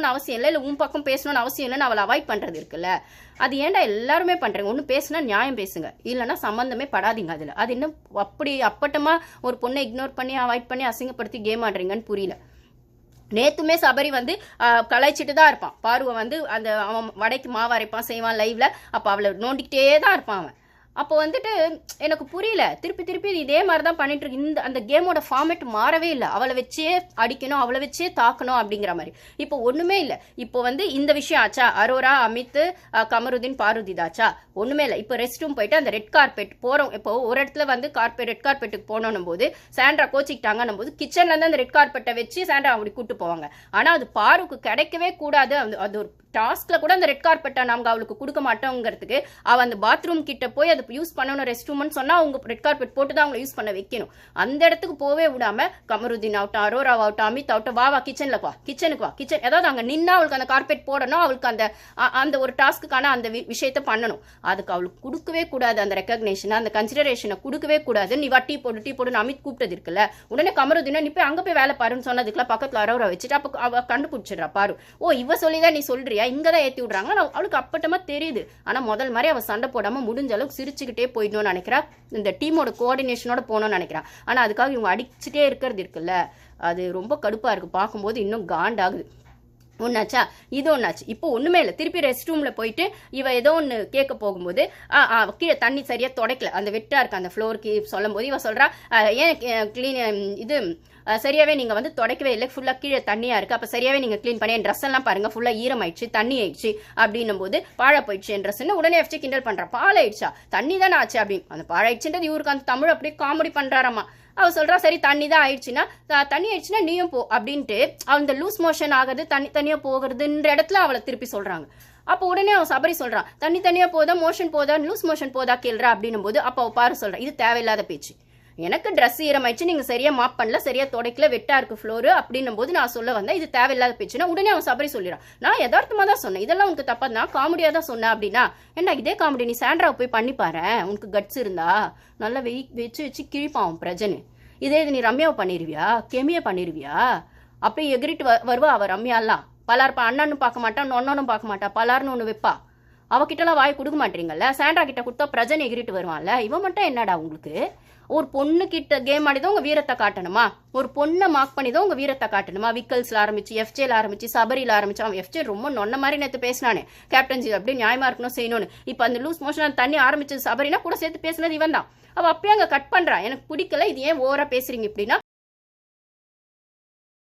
பேசணும்னு அவசியம் இல்லை, இல்லை உன் பக்கம் பேசணும்னு அவசியம் இல்லைன்னு அவளை அவாய்ட் பண்ணுறது இருக்குல்ல. அது ஏன்டா எல்லாருமே பண்ணுறீங்க? ஒன்று பேசுனா நியாயம் பேசுங்க, இல்லைன்னா சம்மந்தமே படாதீங்க அதில். அது இன்னும் அப்படி அப்பட்டமா ஒரு பொண்ணை இக்னோர் பண்ணி அவாய்ட் பண்ணி அசிங்கப்படுத்தி கேம் ஆடுறீங்கன்னு புரியல. நேத்துமே சபரி வந்து கலாய்ச்சிட்டு தான் இருப்பான் பாருவை வந்து, அந்த அவன் வடைக்கு மாவு அரைப்பான் செய்வான் லைவ்ல, அப்போ அவளை நோண்டிக்கிட்டே தான் இருப்பான் அவன். அப்போ வந்துட்டு எனக்கு புரியல, திருப்பி திருப்பி இதே மாதிரி தான் பண்ணிட்டு இருக்கு. இந்த அந்த கேமோட ஃபார்மேட் மாறவே இல்லை, அவளை வச்சே அடிக்கணும், அவளை வச்சே தாக்கணும் அப்படிங்கிற மாதிரி. இப்போ ஒண்ணுமே இல்லை. இப்போ வந்து இந்த விஷயம் ஆச்சா, அரோரா அமித் கமருதீன் பாருதிதாச்சா, ஒண்ணுமே இல்லை. இப்போ ரெஸ்ட் ரூம் போயிட்டு அந்த ரெட் கார்பெட் போறோம். இப்போ ஒரு இடத்துல வந்து ரெட் கார்பெட்டுக்கு போனோம் போது சாண்ட்ரா கோச்சிக்கிட்டாங்கன்னும் போது கிச்சன்ல இருந்து அந்த ரெட் கார்பெட்டை வச்சு சாண்ட்ரா அப்படி கூட்டு போவாங்க. ஆனா அது பாருக்கு கிடைக்கவே கூடாது. அது ஒரு டாஸ்க்ல கூட அந்த ரெட் கார்பெட்டை நாங்க அவளுக்கு கொடுக்க மாட்டோங்கிறதுக்கு அவ அந்த பாத்ரூம் கிட்ட போய் அதை யூஸ் பண்ணணும் ரெஸ்ட் ரூம்னு சொன்னா அவங்க ரெட் கார்பெட் போட்டு தான் அவங்களை யூஸ் பண்ண வைக்கணும். அந்த இடத்துக்கு போவே விடாம கமருதீன் ஆகட்டும், அரோரா ஆகட்டும், அமித் ஆகட்டும், வா கிச்சனுக்கு வா கிச்சன், ஏதாவது அங்க நின்னா அவளுக்கு அந்த கார்பெட் போடணும், அவளுக்கு அந்த ஒரு டாஸ்க்குக்கான அந்த விஷயத்த பண்ணணும். அதுக்கு அவளுக்கு கொடுக்கவே கூடாது, அந்த ரெக்கக்னேஷன் அந்த கன்சிடரேஷனை கொடுக்கவே கூடாது. நீ வா டீ போடுன்னு அமித் கூப்பிட்டது இருக்குல்ல, உடனே கமருதீனா நீ போய் அங்க போய் வேலை பாருன்னு சொன்னதுக்குலாம் பக்கத்துல அரோரா வச்சுட்டு அப்ப அவ கண்டுபிடிச்சிடுறா பாரு. ஓ இவ சொல்லிதான் நீ சொல்றியா, இங்கதான் ஏத்தி விடுறாங்க, அவளுக்கு அப்பட்டமா தெரியுது. ஆனா முதல் மாதிரி அவ சண்டை போடாம முடிஞ்ச அளவுக்கு சிரிச்சுக்கிட்டே போயிடணும்னு நினைக்கிறா, இந்த டீமோட கோஆர்டினேஷனோட போகணும்னு நினைக்கிறான். ஆனா அதுக்காக இவங்க அடிச்சுட்டே இருக்கிறது இருக்குல்ல, அது ரொம்ப கடுப்பா இருக்கு பார்க்கும்போது, இன்னும் காண்டாகுது. ஒன்னாச்சா இது ஒன்னாச்சு. இப்போ ஒண்ணுமே இல்லை, திருப்பி ரெஸ்ட் ரூம்ல போயிட்டு இவ ஏதோ ஒன்று கேட்க போகும்போது கீழே தண்ணி சரியா தொடக்கல, அந்த வெட்டா இருக்கு அந்த ஃப்ளோருக்கு சொல்லும் போது இவ சொல்றா ஏன் கிளீன் இது சரியாவே நீங்க வந்து தொடக்கவே இல்லை, ஃபுல்லா கீழே தண்ணியா இருக்கு, அப்ப சரியாவே நீங்க கிளீன் பண்ணி என் ட்ரெஸ் எல்லாம் பாருங்க ஃபுல்லா ஈரம் ஆயிடுச்சு, தண்ணி ஆயிடுச்சு அப்படின்னும் போது பாழா போயிடுச்சு என் ட்ரெஸ்ன்னு உடனே எஃப்சி கிண்டல் பண்றா. பாழாயிடுச்சா, தண்ணி தானே ஆச்சு அப்படின்னு. அந்த பாழாயிடுச்சுன்றது இவருக்கு அந்த தமிழ் அப்படியே காமெடி பண்றாராமா. அவ சொல்றா சரி தண்ணி தான் ஆயிடுச்சுன்னா நீயும் போ அப்படின்ட்டு அந்த லூஸ் மோஷன் ஆகுறது தனியா போகிறதுன்ற இடத்துல அவளை திருப்பி சொல்றாங்க. அப்போ உடனே அவன் சபரி சொல்றான் தனியா போதா மோஷன் போதா லூஸ் மோஷன் போதா கேள்றா அப்படின்னும் போது அப்போ அவ பாரு சொல்றான் இது தேவையில்லாத பேச்சு, எனக்கு ட்ரெஸ் ஈரமாயிடுச்சு, நீங்க சரியா மாப் பண்ணல, சரியா தொடக்கல, வெட்டா இருக்கு ஃப்ளோரு அப்படின்னும் போது நான் சொல்ல வந்தேன் இது தேவையில்லாத பேச்சுன்னா உடனே அவன் சபரி சொல்லிடான் நான் யதார்த்தமா தான் சொன்னேன், இதெல்லாம் உனக்கு தப்பா நான் காமெடியா தான் சொன்னேன் அப்படின்னா. என்ன இதே காமெடி நீ சாண்ட்ராவை போய் பண்ணி பாரு, உனக்கு கட்ஸ் இருந்தா நல்லா வச்சு கிழிப்பான் பிரஜனு. இதே இது நீ ரம்யாவை பண்ணிருவியா, கெமியை பண்ணிருவியா, அப்படியே எகிரிட்டு வருவா அவ ரம்யாலாம். பலார் அண்ணன்னு பார்க்க மாட்டான், நொன்னனும் பார்க்க மாட்டா, பலார்னு ஒன்று வைப்பா. அவகிட்டலாம் வாய் கொடுக்க மாட்டீங்கல்ல, சாண்ட்ரா கிட்ட கொடுத்தா பிரஜன் எகிரிட்டு வருவான்ல, இவன் மட்டும் என்னடா உங்களுக்கு? ஒரு பொண்ணு கிட்ட கேம் ஆடிதான் உங்க வீரத்தை காட்டணுமா, ஒரு பொண்ணை மார்க் பண்ணிதான் உங்க வீரத்தை காட்டணுமா? விக்கல்ஸ்ல ஆரம்பிச்சு எஃப்ஜேல ஆரம்பிச்சு சபரியில ஆரம்பிச்சு, அவன் எஃப்ஜே ரொம்ப நொன்ன மாதிரி நேற்று பேசினானே கேப்டன்சி அப்படி நியாயமா இருக்கணும் செய்யணும்னு. இப்ப அந்த லூஸ் மோஷன் தண்ணி ஆரம்பிச்சது சபரினா கூட சேர்த்து பேசினது இவன் தான். அவ அப்பயே அங்க கட் பண்றா, எனக்கு பிடிக்கல, இது ஏன் ஓவரா பேசுறீங்க இப்படின்னா